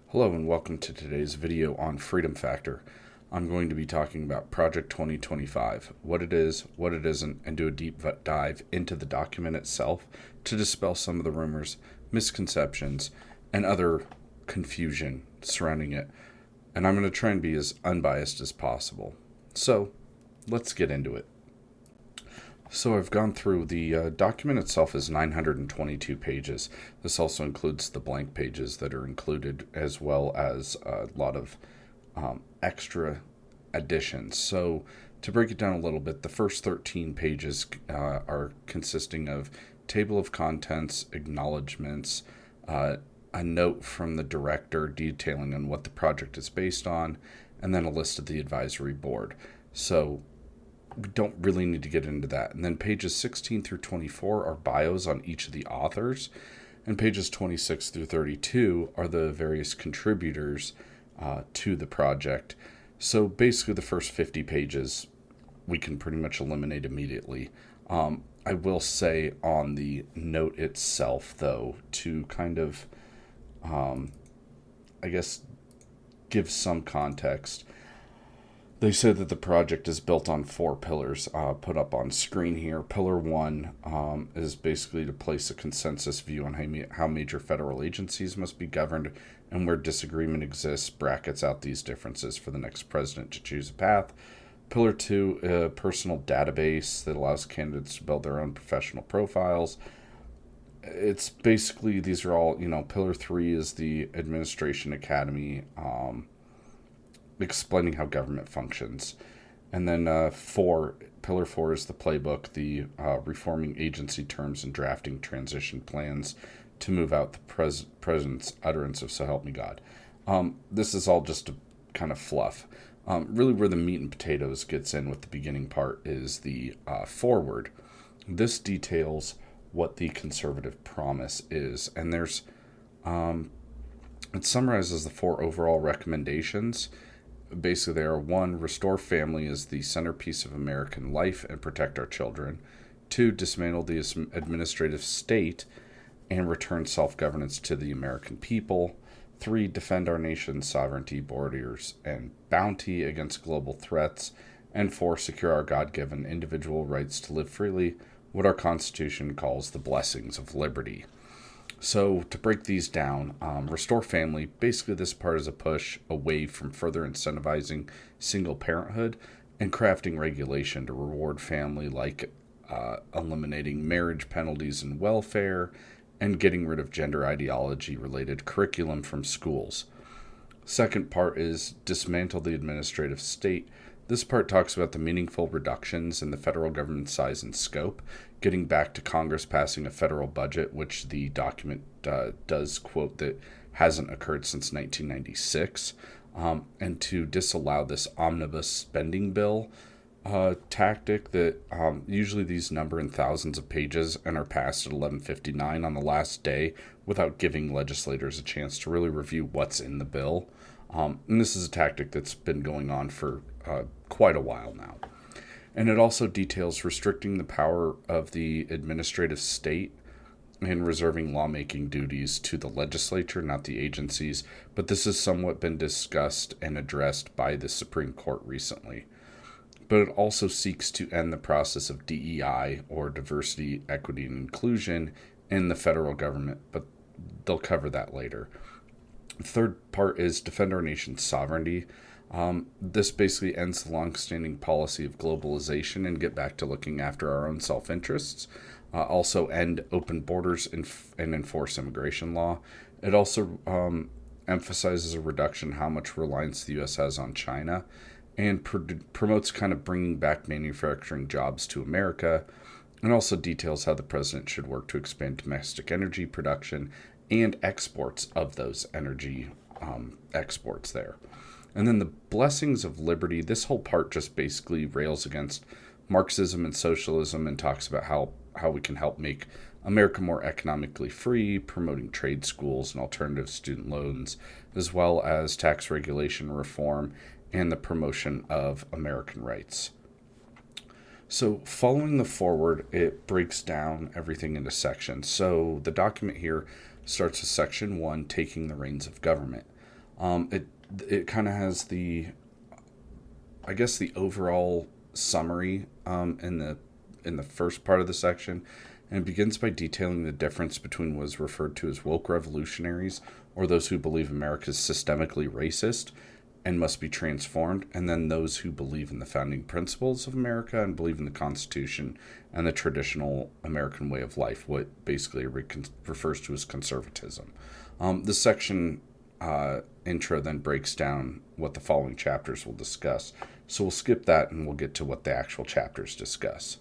Hello and welcome to today's video on Freedom Factor. I'm going to be talking about Project 2025, what it is, what it isn't, and do a deep dive into the document itself to dispel some of the rumors, misconceptions, and other confusion surrounding it. And I'm going to try and be as unbiased as possible. So, let's get into it. So I've gone through the document itself is 922 pages. This also includes the blank pages that are included, as well as a lot of extra additions. So to break it down a little bit, the first 13 pages are consisting of table of contents, acknowledgments, a note from the director detailing on what the project is based on, and then a list of the advisory board. So we don't really need to get into that. And then pages 16 through 24 are bios on each of the authors, and pages 26 through 32 are the various contributors to the project. So basically, the first 50 pages we can pretty much eliminate immediately. I will say on the note itself, though, to kind of, I guess, give some context. They say that the project is built on four pillars put up on screen here. Pillar one is basically to place a consensus view on how major federal agencies must be governed, and where disagreement exists, brackets out these differences for the next president to choose a path. Pillar two, a personal database that allows candidates to build their own professional profiles. It's basically, these are all, pillar three is the administration academy, explaining how government functions. And then pillar four is the playbook, the reforming agency terms and drafting transition plans to move out the president's utterance of "So help me God." This is all just a kind of fluff. Really, where the meat and potatoes gets in with the beginning part is the forward. This details what the conservative promise is, and it summarizes the four overall recommendations. Basically, they are: one, restore family as the centerpiece of American life and protect our children; two, dismantle the administrative state and return self-governance to the American people; three, defend our nation's sovereignty, borders, and bounty against global threats; and four, secure our God-given individual rights to live freely, what our Constitution calls the blessings of liberty. So to break these down, restore family, basically this part is a push away from further incentivizing single parenthood and crafting regulation to reward family, like eliminating marriage penalties and welfare, and getting rid of gender ideology related curriculum from schools. Second part is dismantle the administrative state. This part talks about the meaningful reductions in the federal government size and scope, getting back to Congress passing a federal budget, which the document does quote that hasn't occurred since 1996, and to disallow this omnibus spending bill tactic that usually these number in thousands of pages and are passed at 11:59 on the last day without giving legislators a chance to really review what's in the bill. And this is a tactic that's been going on for quite a while now. And it also details restricting the power of the administrative state and reserving lawmaking duties to the legislature, not the agencies. But this has somewhat been discussed and addressed by the Supreme Court recently. But it also seeks to end the process of DEI, or diversity, equity, and inclusion, in the federal government, but they'll cover that later. The third part is defend our nation's sovereignty. This basically ends the long-standing policy of globalization and get back to looking after our own self-interests. Also end open borders and enforce immigration law. It also emphasizes a reduction in how much reliance the U.S. has on China, and promotes kind of bringing back manufacturing jobs to America, and also details how the president should work to expand domestic energy production and exports of those energy exports there. And then the blessings of liberty, this whole part just basically rails against Marxism and socialism and talks about how we can help make America more economically free, promoting trade schools and alternative student loans, as well as tax regulation reform and the promotion of American rights. So following the forward, it breaks down everything into sections. So the document here starts with section 1, taking the reins of government. It kind of has I guess the overall summary in the first part of the section, and it begins by detailing the difference between what is referred to as woke revolutionaries, or those who believe America is systemically racist and must be transformed, and then those who believe in the founding principles of America and believe in the Constitution and the traditional American way of life, what basically refers to as conservatism. This section intro then breaks down what the following chapters will discuss. So we'll skip that and we'll get to what the actual chapters discuss.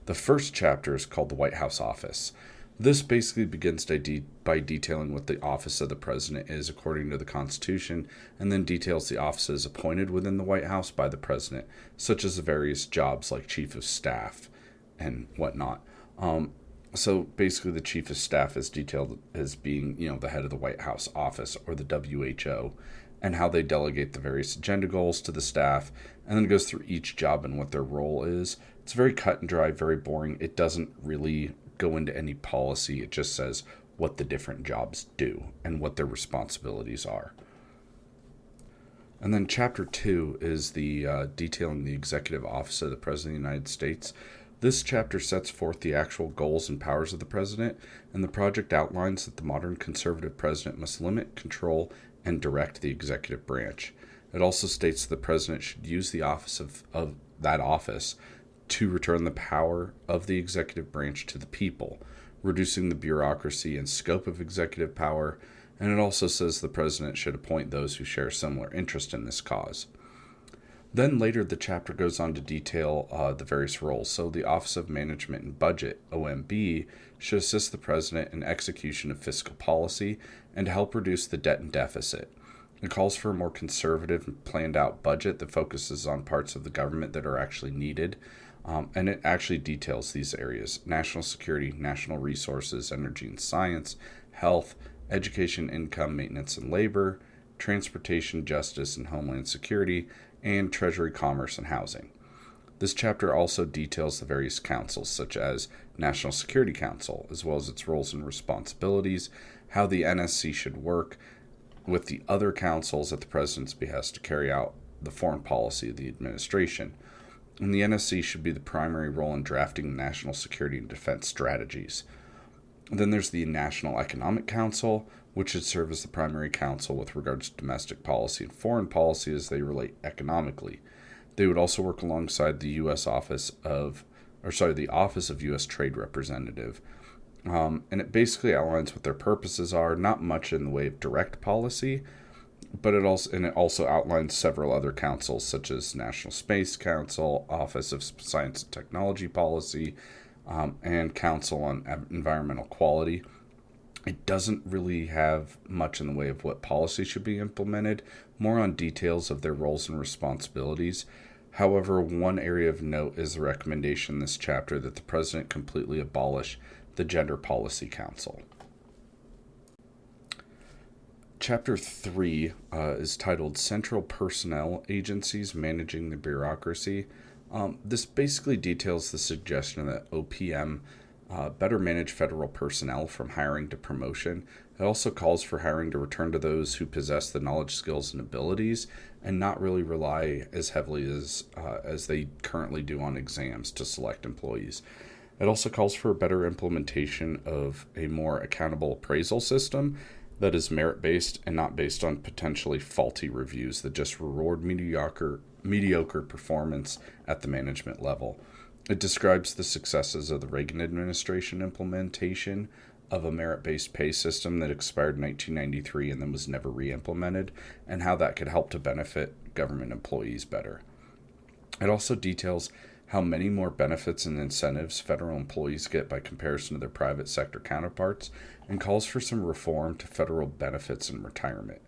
The first chapter is called the White House Office. This basically begins by detailing what the office of the president is according to the Constitution, and then details the offices appointed within the White House by the president, such as the various jobs like chief of staff and whatnot. So basically, the chief of staff is detailed as being, the head of the White House office, or the WHO, and how they delegate the various agenda goals to the staff, and then goes through each job and what their role is. It's very cut and dry, very boring. It doesn't really go into any policy. It just says what the different jobs do and what their responsibilities are. And then chapter 2 is the detailing the executive office of the President of the United States. This chapter sets forth the actual goals and powers of the president, and the project outlines that the modern conservative president must limit, control, and direct the executive branch. It also states the president should use the office of that office to return the power of the executive branch to the people, reducing the bureaucracy and scope of executive power, and it also says the president should appoint those who share similar interest in this cause. Then later the chapter goes on to detail the various roles. So the Office of Management and Budget, OMB, should assist the president in execution of fiscal policy and help reduce the debt and deficit. It calls for a more conservative and planned out budget that focuses on parts of the government that are actually needed. And it actually details these areas: national security, national resources, energy and science, health, education, income, maintenance and labor, transportation, justice and homeland security, and treasury, commerce, and housing. This chapter also details the various councils, such as National Security Council, as well as its roles and responsibilities, how the NSC should work with the other councils at the president's behest to carry out the foreign policy of the administration. And the NSC should be the primary role in drafting national security and defense strategies. Then there's the National Economic Council, which should serve as the primary council with regards to domestic policy and foreign policy as they relate economically. They would also work alongside the the Office of U.S. Trade Representative. And it basically outlines what their purposes are, not much in the way of direct policy, but it also outlines several other councils, such as National Space Council, Office of Science and Technology Policy, and Council on Environmental Quality. It doesn't really have much in the way of what policy should be implemented, more on details of their roles and responsibilities. However, one area of note is the recommendation in this chapter that the president completely abolish the Gender Policy Council. Chapter 3 is titled Central Personnel Agencies Managing the Bureaucracy. This basically details the suggestion that OPM better manage federal personnel from hiring to promotion. It also calls for hiring to return to those who possess the knowledge, skills, and abilities, and not really rely as heavily as they currently do on exams to select employees. It also calls for a better implementation of a more accountable appraisal system that is merit-based and not based on potentially faulty reviews that just reward mediocre performance at the management level. It describes the successes of the Reagan administration implementation of a merit-based pay system that expired in 1993 and then was never re-implemented, and how that could help to benefit government employees better. It also details how many more benefits and incentives federal employees get by comparison to their private sector counterparts, and calls for some reform to federal benefits and retirement.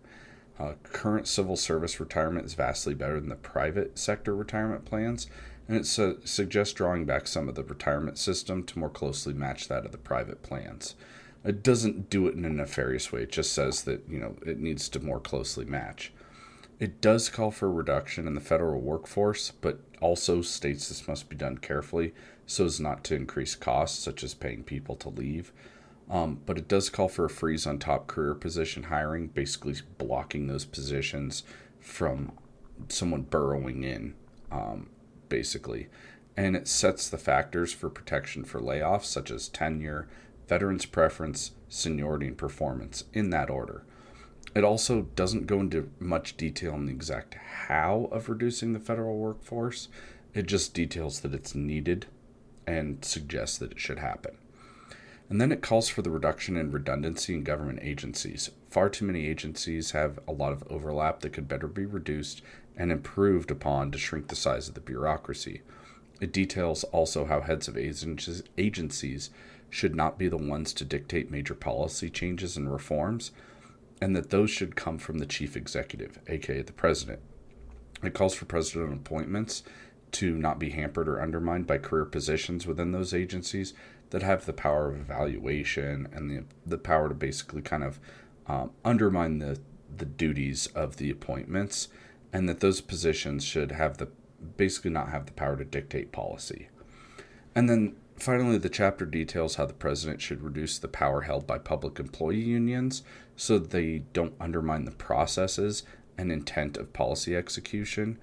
Current civil service retirement is vastly better than the private sector retirement plans, and it suggests drawing back some of the retirement system to more closely match that of the private plans. It doesn't do it in a nefarious way. It just says that, it needs to more closely match. It does call for a reduction in the federal workforce, but also states this must be done carefully so as not to increase costs, such as paying people to leave. But it does call for a freeze on top career position hiring, basically blocking those positions from someone burrowing in, basically. And it sets the factors for protection for layoffs, such as tenure, veterans' preference, seniority, and performance, in that order. It also doesn't go into much detail on the exact how of reducing the federal workforce. It just details that it's needed and suggests that it should happen. And then it calls for the reduction in redundancy in government agencies. Far too many agencies have a lot of overlap that could better be reduced and improved upon to shrink the size of the bureaucracy. It details also how heads of agencies should not be the ones to dictate major policy changes and reforms, and that those should come from the chief executive, aka the president. It calls for president appointments to not be hampered or undermined by career positions within those agencies that have the power of evaluation and the power to basically kind of undermine the duties of the appointments, and that those positions should have basically not have the power to dictate policy. And then finally, the chapter details how the president should reduce the power held by public employee unions so that they don't undermine the processes and intent of policy execution.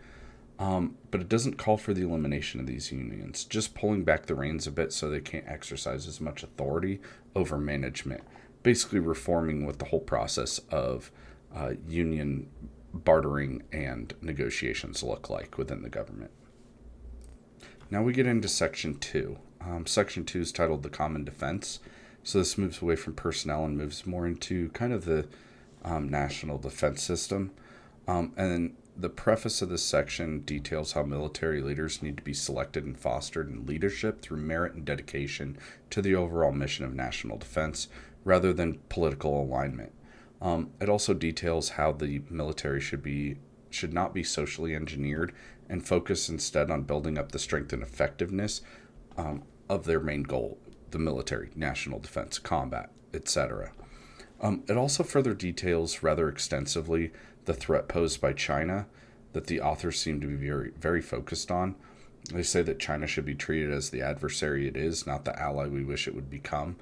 But it doesn't call for the elimination of these unions, just pulling back the reins a bit so they can't exercise as much authority over management, basically reforming what the whole process of union bartering and negotiations look like within the government. Now we get into Section 2. Section 2 is titled The Common Defense. So this moves away from personnel and moves more into kind of the national defense system. And the preface of this section details how military leaders need to be selected and fostered in leadership through merit and dedication to the overall mission of national defense rather than political alignment. It also details how the military should not be socially engineered and focus instead on building up the strength and effectiveness of their main goal, the military, national defense, combat, etc. It also further details rather extensively the threat posed by China that the authors seem to be very, very focused on. They say that China should be treated as the adversary it is, not the ally we wish it would become.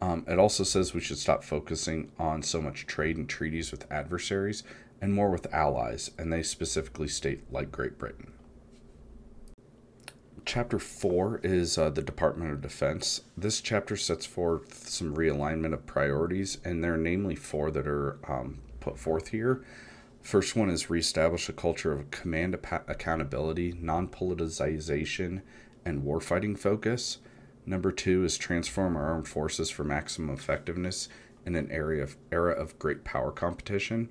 It also says we should stop focusing on so much trade and treaties with adversaries and more with allies, and they specifically state like Great Britain. Chapter 4 is the Department of Defense. This chapter sets forth some realignment of priorities, and there are namely 4 that are put forth here. First one is reestablish a culture of command accountability, non-politicization, and warfighting focus. Number 2 is transform our armed forces for maximum effectiveness in an era of great power competition.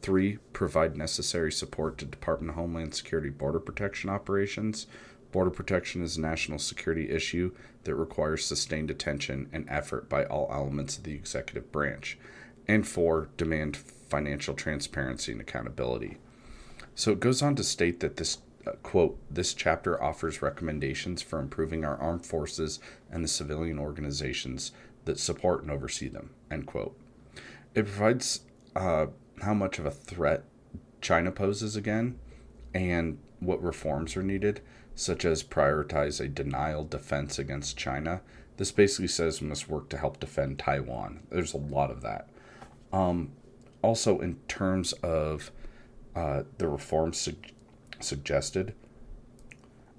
3, provide necessary support to Department of Homeland Security border protection operations. Border protection is a national security issue that requires sustained attention and effort by all elements of the executive branch. And 4, demand financial transparency and accountability. So it goes on to state that this, quote, this chapter offers recommendations for improving our armed forces and the civilian organizations that support and oversee them, end quote. It provides how much of a threat China poses again and what reforms are needed, such as prioritize a denial defense against China. This basically says we must work to help defend Taiwan. There's a lot of that. Also, in terms of the reforms suggested,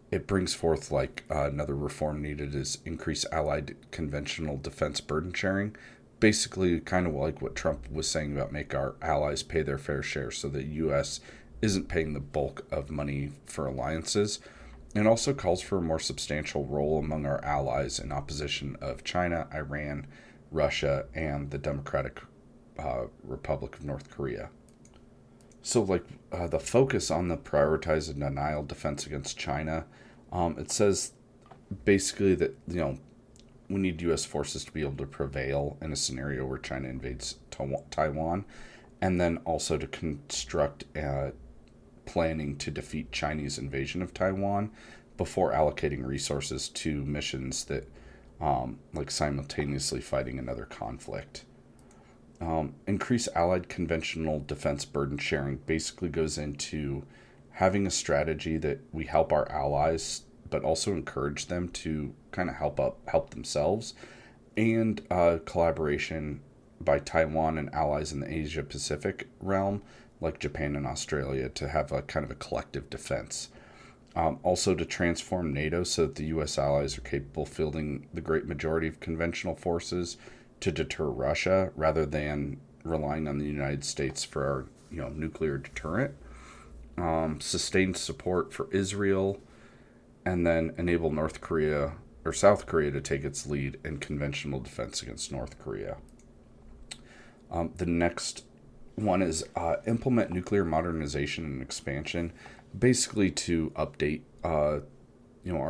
it brings forth like another reform needed is increase allied conventional defense burden sharing. Basically, kind of like what Trump was saying about make our allies pay their fair share so that U.S. isn't paying the bulk of money for alliances. It also calls for a more substantial role among our allies in opposition of China, Iran, Russia, and the Democratic Republic of North Korea. So, like the focus on the prioritize and denial defense against China, it says basically that we need U.S. forces to be able to prevail in a scenario where China invades Taiwan, and then also to construct planning to defeat Chinese invasion of Taiwan before allocating resources to missions that like simultaneously fighting another conflict. Increase allied conventional defense burden sharing basically goes into having a strategy that we help our allies but also encourage them to kind of help themselves, and collaboration by Taiwan and allies in the Asia Pacific realm, like Japan and Australia, to have a kind of a collective defense. Also, to transform NATO so that the U.S. allies are capable of fielding the great majority of conventional forces to deter Russia, rather than relying on the United States for our nuclear deterrent. Sustained support for Israel, and then enable North Korea or South Korea to take its lead in conventional defense against North Korea. The next one is implement nuclear modernization and expansion, basically to update our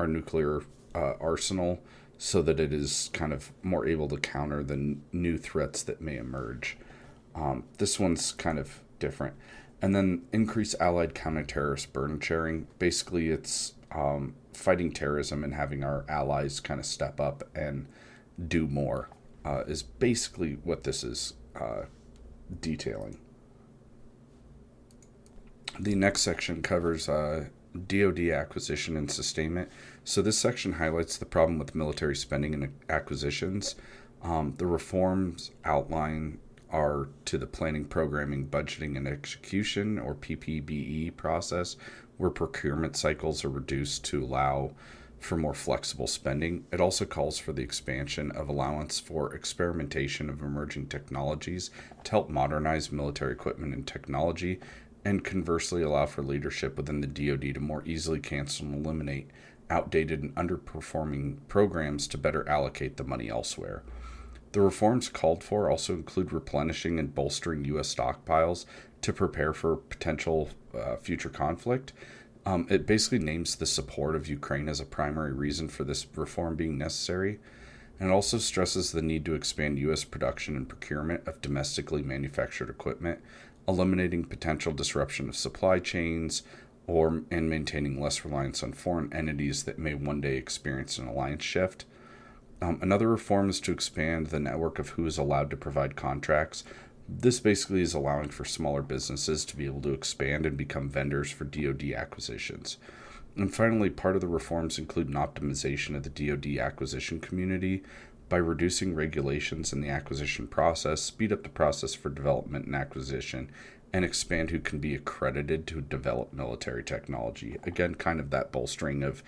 nuclear arsenal so that it is kind of more able to counter the new threats that may emerge. This one's kind of different. And then increase allied counter-terrorist burden sharing. Basically, it's fighting terrorism and having our allies kind of step up and do more is basically what this is detailing. The next section covers DoD acquisition and sustainment. So this section highlights the problem with military spending and acquisitions. The reforms outline are to the planning, programming, budgeting, and execution, or PPBE process, where procurement cycles are reduced to allow for more flexible spending. It also calls for the expansion of allowance for experimentation of emerging technologies to help modernize military equipment and technology, and conversely allow for leadership within the DoD to more easily cancel and eliminate outdated and underperforming programs to better allocate the money elsewhere. The reforms called for also include replenishing and bolstering U.S. stockpiles to prepare for potential future conflict. It basically names the support of Ukraine as a primary reason for this reform being necessary, and it also stresses the need to expand U.S. production and procurement of domestically manufactured equipment, eliminating potential disruption of supply chains, and maintaining less reliance on foreign entities that may one day experience an alliance shift. Another reform is to expand the network of who is allowed to provide contracts. This basically is allowing for smaller businesses to be able to expand and become vendors for DoD acquisitions. And finally, part of the reforms include an optimization of the DoD acquisition community by reducing regulations in the acquisition process, speed up the process for development and acquisition, and expand who can be accredited to develop military technology. Again, kind of that bolstering of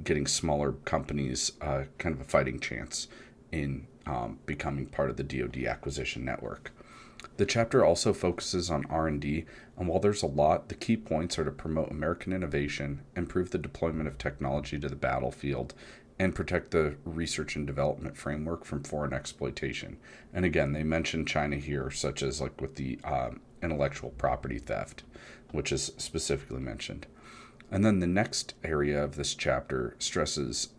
getting smaller companies kind of a fighting chance in becoming part of the DoD acquisition network. The chapter also focuses on R&D, and while there's a lot, the key points are to promote American innovation, improve the deployment of technology to the battlefield, and protect the research and development framework from foreign exploitation. And again, they mention China here, such as like with the intellectual property theft, which is specifically mentioned. And then the next area of this chapter stresses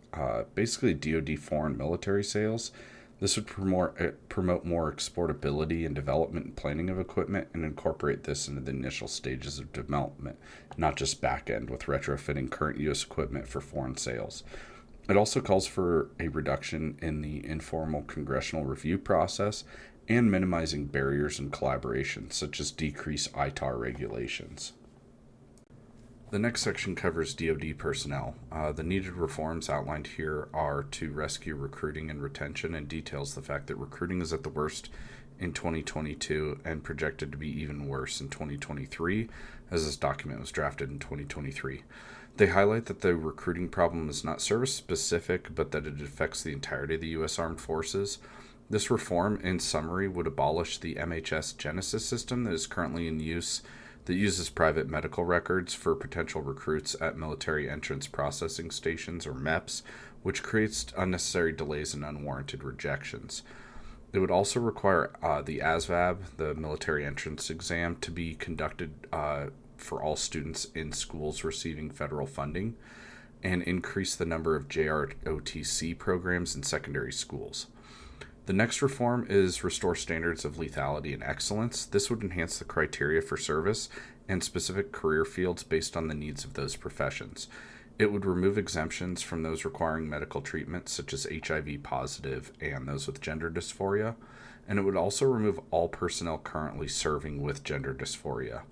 basically DoD foreign military sales. This would promote more exportability and development and planning of equipment, and incorporate this into the initial stages of development, not just back end with retrofitting current U.S. equipment for foreign sales. It also calls for a reduction in the informal congressional review process and minimizing barriers in collaboration, such as decreased ITAR regulations. The next section covers DoD personnel. The needed reforms outlined here are to rescue recruiting and retention, and details the fact that recruiting is at the worst in 2022 and projected to be even worse in 2023, as this document was drafted in 2023. They highlight that the recruiting problem is not service specific, but that it affects the entirety of the U.S. Armed Forces. This reform, in summary, would abolish the MHS Genesis system that is currently in use, that uses private medical records for potential recruits at military entrance processing stations, or MEPS, which creates unnecessary delays and unwarranted rejections. It would also require the ASVAB, the military entrance exam, to be conducted for all students in schools receiving federal funding, and increase the number of JROTC programs in secondary schools. The next reform is restore standards of lethality and excellence. This would enhance the criteria for service and specific career fields based on the needs of those professions. It would remove exemptions from those requiring medical treatment, such as HIV positive and those with gender dysphoria, and it would also remove all personnel currently serving with gender dysphoria.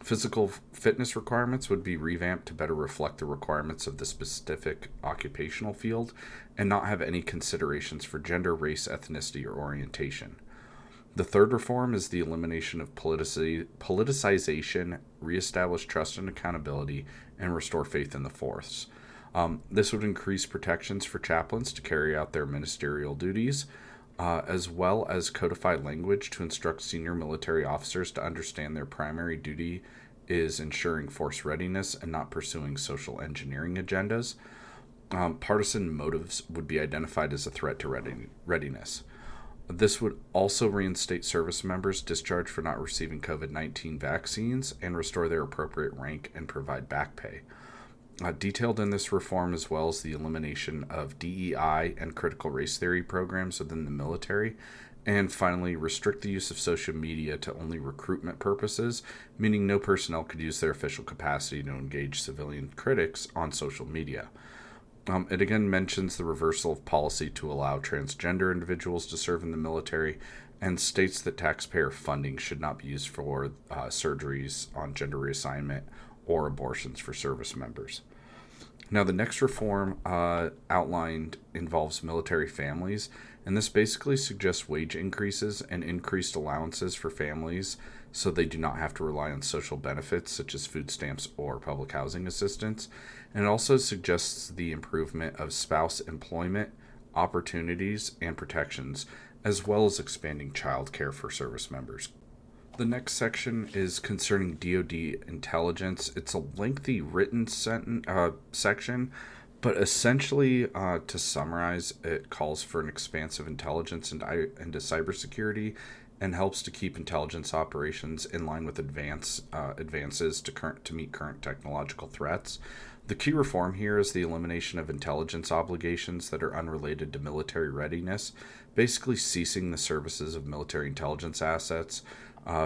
Physical fitness requirements would be revamped to better reflect the requirements of the specific occupational field and not have any considerations for gender, race, ethnicity, or orientation. The third reform is the elimination of politicization, reestablish trust and accountability, and restore faith in the force. This would increase protections for chaplains to carry out their ministerial duties, as well as codify language to instruct senior military officers to understand their primary duty is ensuring force readiness and not pursuing social engineering agendas. Partisan motives would be identified as a threat to readiness. This would also reinstate service members discharged for not receiving COVID-19 vaccines and restore their appropriate rank and provide back pay. Detailed in this reform, as well as the elimination of DEI and critical race theory programs within the military, and finally, restrict the use of social media to only recruitment purposes, meaning no personnel could use their official capacity to engage civilian critics on social media. It again mentions the reversal of policy to allow transgender individuals to serve in the military and states that taxpayer funding should not be used for surgeries on gender reassignment or abortions for service members. Now, the next reform outlined involves military families, and this basically suggests wage increases and increased allowances for families so they do not have to rely on social benefits such as food stamps or public housing assistance. And it also suggests the improvement of spouse employment opportunities and protections, as well as expanding child care for service members. The next section is concerning DoD intelligence. It's a lengthy written section, but essentially, to summarize, it calls for an expansive intelligence into cybersecurity and helps to keep intelligence operations in line with advances to meet current technological threats. The key reform here is the elimination of intelligence obligations that are unrelated to military readiness, basically ceasing the services of military intelligence assets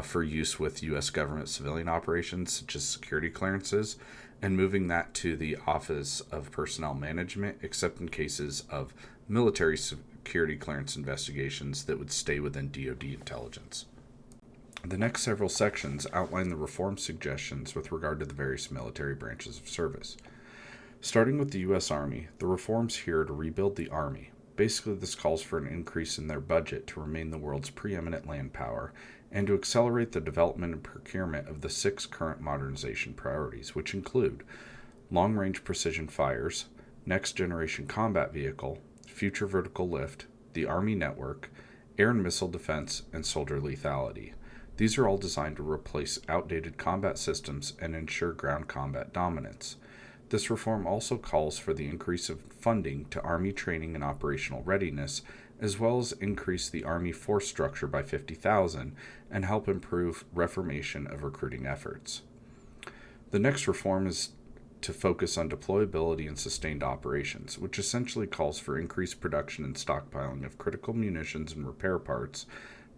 for use with U.S. government civilian operations, such as security clearances, and moving that to the Office of Personnel Management, except in cases of military security clearance investigations that would stay within DoD intelligence. The next several sections outline the reform suggestions with regard to the various military branches of service. Starting with the U.S. Army, the reforms here are to rebuild the Army. Basically, this calls for an increase in their budget to remain the world's preeminent land power and to accelerate the development and procurement of the 6 current modernization priorities, which include long-range precision fires, next-generation combat vehicle, future vertical lift, the Army network, air and missile defense, and soldier lethality. These are all designed to replace outdated combat systems and ensure ground combat dominance. This reform also calls for the increase of funding to Army training and operational readiness, as well as increase the Army force structure by 50,000 and help improve reformation of recruiting efforts. The next reform is to focus on deployability and sustained operations, which essentially calls for increased production and stockpiling of critical munitions and repair parts,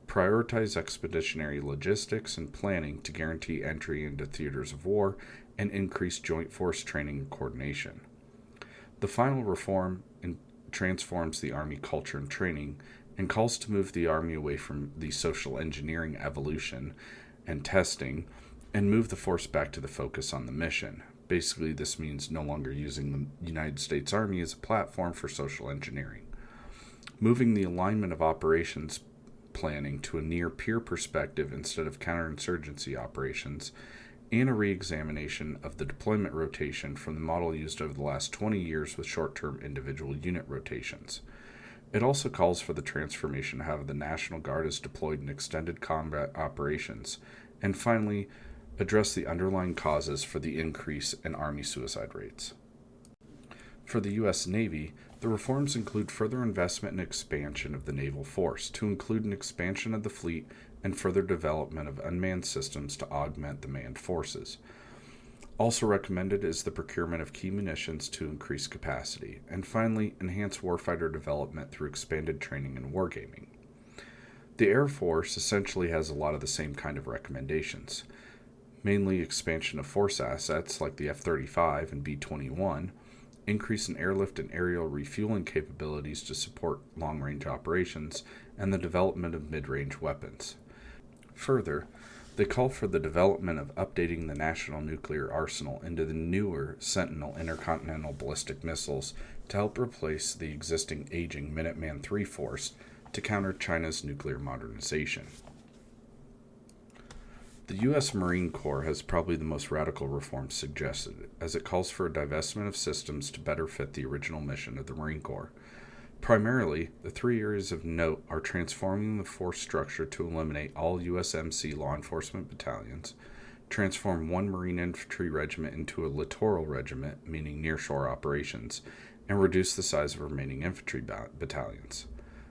prioritize expeditionary logistics and planning to guarantee entry into theaters of war, and increase joint force training and coordination. The final reform transforms the Army culture and training and calls to move the Army away from the social engineering evolution and testing and move the force back to the focus on the mission. Basically, this means no longer using the United States Army as a platform for social engineering. Moving the alignment of operations planning to a near-peer perspective instead of counterinsurgency operations, and a re-examination of the deployment rotation from the model used over the last 20 years with short-term individual unit rotations. It also calls for the transformation of how the National Guard is deployed in extended combat operations, and finally, address the underlying causes for the increase in Army suicide rates. For the U.S. Navy, the reforms include further investment and expansion of the naval force to include an expansion of the fleet and further development of unmanned systems to augment the manned forces. Also recommended is the procurement of key munitions to increase capacity, and finally, enhance warfighter development through expanded training and wargaming. The Air Force essentially has a lot of the same kind of recommendations, mainly expansion of force assets like the F-35 and B-21, increase in airlift and aerial refueling capabilities to support long-range operations, and the development of mid-range weapons. Further, They call for the development of updating the national nuclear arsenal into the newer Sentinel intercontinental ballistic missiles to help replace the existing aging Minuteman III force to counter China's nuclear modernization. The U.S. Marine Corps has probably the most radical reforms suggested, as it calls for a divestment of systems to better fit the original mission of the Marine Corps. Primarily, the three areas of note are transforming the force structure to eliminate all USMC law enforcement battalions, transform one Marine Infantry regiment into a littoral regiment, meaning nearshore operations, and reduce the size of remaining infantry battalions.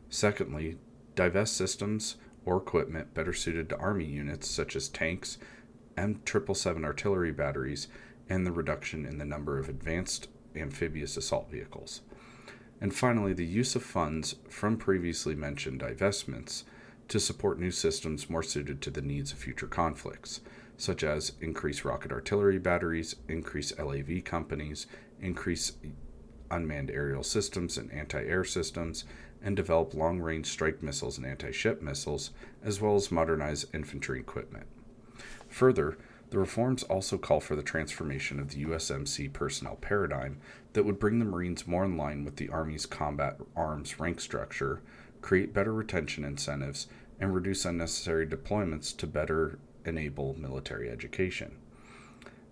Secondly, divest systems or equipment better suited to Army units such as tanks, M777 artillery batteries, and the reduction in the number of advanced amphibious assault vehicles. And finally, the use of funds from previously mentioned divestments to support new systems more suited to the needs of future conflicts, such as increase rocket artillery batteries, increase LAV companies, increase unmanned aerial systems and anti-air systems, and develop long-range strike missiles and anti-ship missiles, as well as modernize infantry equipment. Further, the reforms also call for the transformation of the USMC personnel paradigm that would bring the Marines more in line with the Army's combat arms rank structure, create better retention incentives, and reduce unnecessary deployments to better enable military education.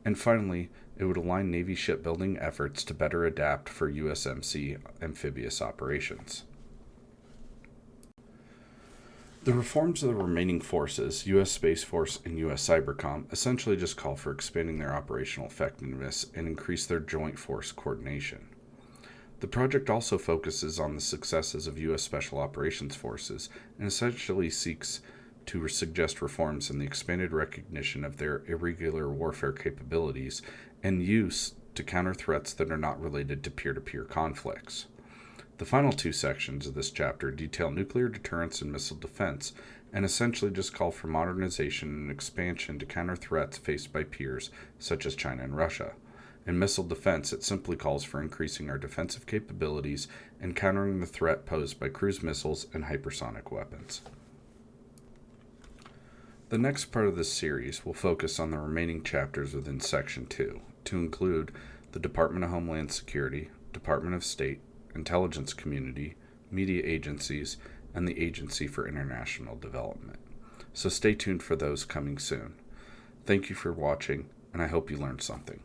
And finally, it would align Navy shipbuilding efforts to better adapt for USMC amphibious operations. The reforms of the remaining forces, U.S. Space Force and U.S. Cybercom, essentially just call for expanding their operational effectiveness and increase their joint force coordination. The project also focuses on the successes of U.S. Special Operations Forces and essentially seeks to suggest reforms in the expanded recognition of their irregular warfare capabilities and use to counter threats that are not related to peer-to-peer conflicts. The final two sections of this chapter detail nuclear deterrence and missile defense, and essentially just call for modernization and expansion to counter threats faced by peers such as China and Russia. In missile defense, it simply calls for increasing our defensive capabilities and countering the threat posed by cruise missiles and hypersonic weapons. The next part of this series will focus on the remaining chapters within Section 2, to include the Department of Homeland Security, Department of State, Intelligence Community, media agencies, and the Agency for International Development. So stay tuned for those coming soon. Thank you for watching, and I hope you learned something.